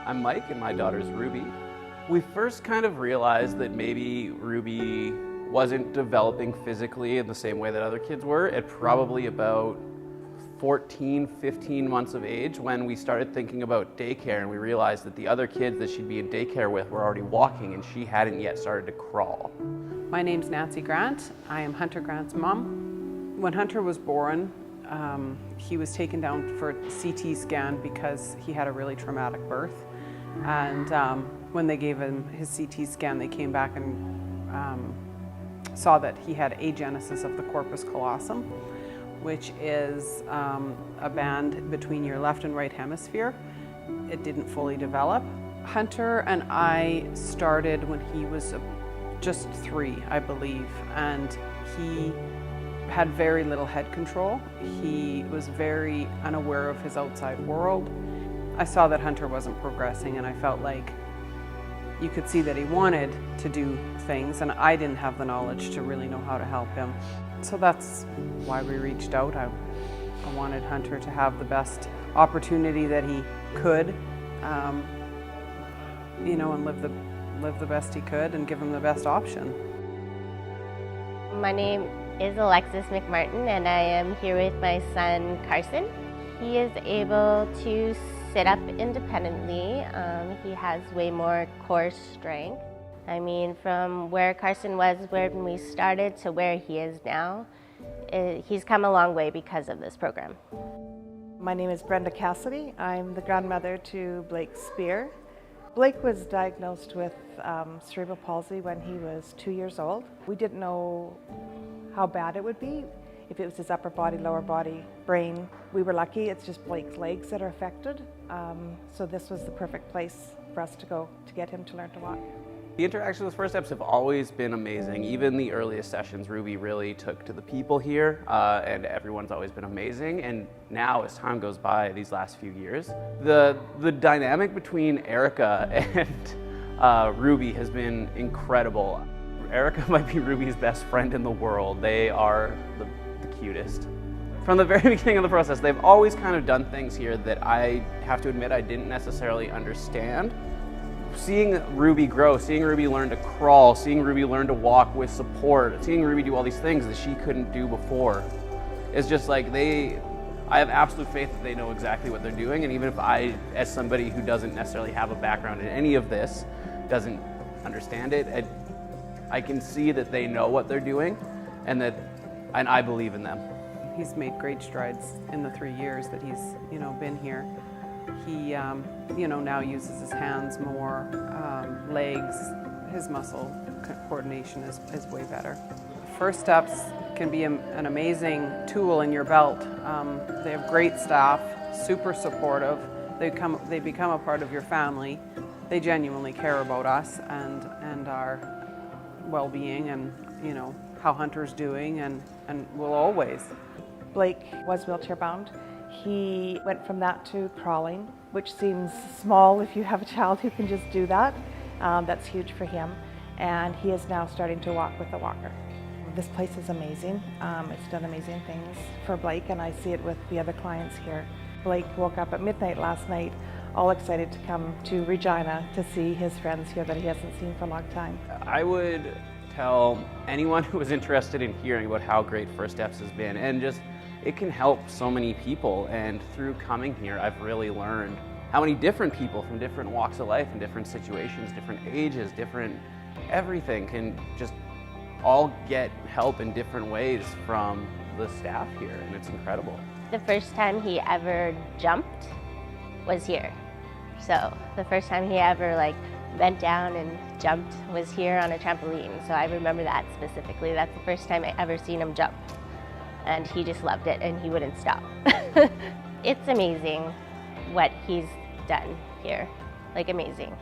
I'm Mike and my daughter's Ruby. We first kind of realized that maybe Ruby wasn't developing physically in the same way that other kids were at probably about 14, 15 months of age when we started thinking about daycare, and we realized that the other kids that she'd be in daycare with were already walking and she hadn't yet started to crawl. My name's Nancy Grant. I am Hunter Grant's mom. When Hunter was born, he was taken down for a CT scan because he had a really traumatic birth. And when they gave him his CT scan, they came back and saw that he had agenesis of the corpus callosum, which is a band between your left and right hemisphere. It didn't fully develop. Hunter and I started when he was just 3, I believe, and he had very little head control. He was very unaware of his outside world. I saw that Hunter wasn't progressing, and I felt like you could see that he wanted to do things, and I didn't have the knowledge to really know how to help him. So that's why we reached out. I wanted Hunter to have the best opportunity that he could, and live the best he could and give him the best option. My name is Alexis McMartin, and I am here with my son Carson. He is able to sit up independently. He has way more core strength. I mean, from where Carson was when we started to where he is now, he's come a long way because of this program. My name is Brenda Cassidy. I'm the grandmother to Blake Spear. Blake was diagnosed with cerebral palsy when he was 2 years old. We didn't know how bad it would be, if it was his upper body, lower body, brain. We were lucky, it's just Blake's legs that are affected. So this was the perfect place for us to go to get him to learn to walk. The interactions with First Steps have always been amazing. Even the earliest sessions, Ruby really took to the people here, and everyone's always been amazing. And now, as time goes by, these last few years, the dynamic between Erica and Ruby has been incredible. Erica might be Ruby's best friend in the world. They are the cutest. From the very beginning of the process, they've always kind of done things here that I have to admit I didn't necessarily understand. Seeing Ruby grow, seeing Ruby learn to crawl, seeing Ruby learn to walk with support, seeing Ruby do all these things that she couldn't do before, it's just like I have absolute faith that they know exactly what they're doing. And even if I, as somebody who doesn't necessarily have a background in any of this, doesn't understand it, I can see that they know what they're doing, and I believe in them. He's made great strides in the 3 years that he's been here. He now uses his hands more, legs. His muscle coordination is way better. First Steps can be an amazing tool in your belt. They have great staff, super supportive. They become a part of your family. They genuinely care about us and our well-being, and how Hunter's doing, and will always. Blake was wheelchair bound. He went from that to crawling, which seems small if you have a child who can just do that. That's huge for him. And he is now starting to walk with a walker. This place is amazing. It's done amazing things for Blake, and I see it with the other clients here. Blake woke up at midnight last night, all excited to come to Regina to see his friends here that he hasn't seen for a long time. I would tell anyone who is interested in hearing about how great First Steps has been, and just it can help so many people. And through coming here, I've really learned how many different people from different walks of life and different situations, different ages, different everything can just all get help in different ways from the staff here, and it's incredible. The first time he ever jumped was here. So the first time he ever bent down and jumped was here on a trampoline. So I remember that specifically. That's the first time I ever seen him jump. And he just loved it, and he wouldn't stop. It's amazing what he's done here, amazing.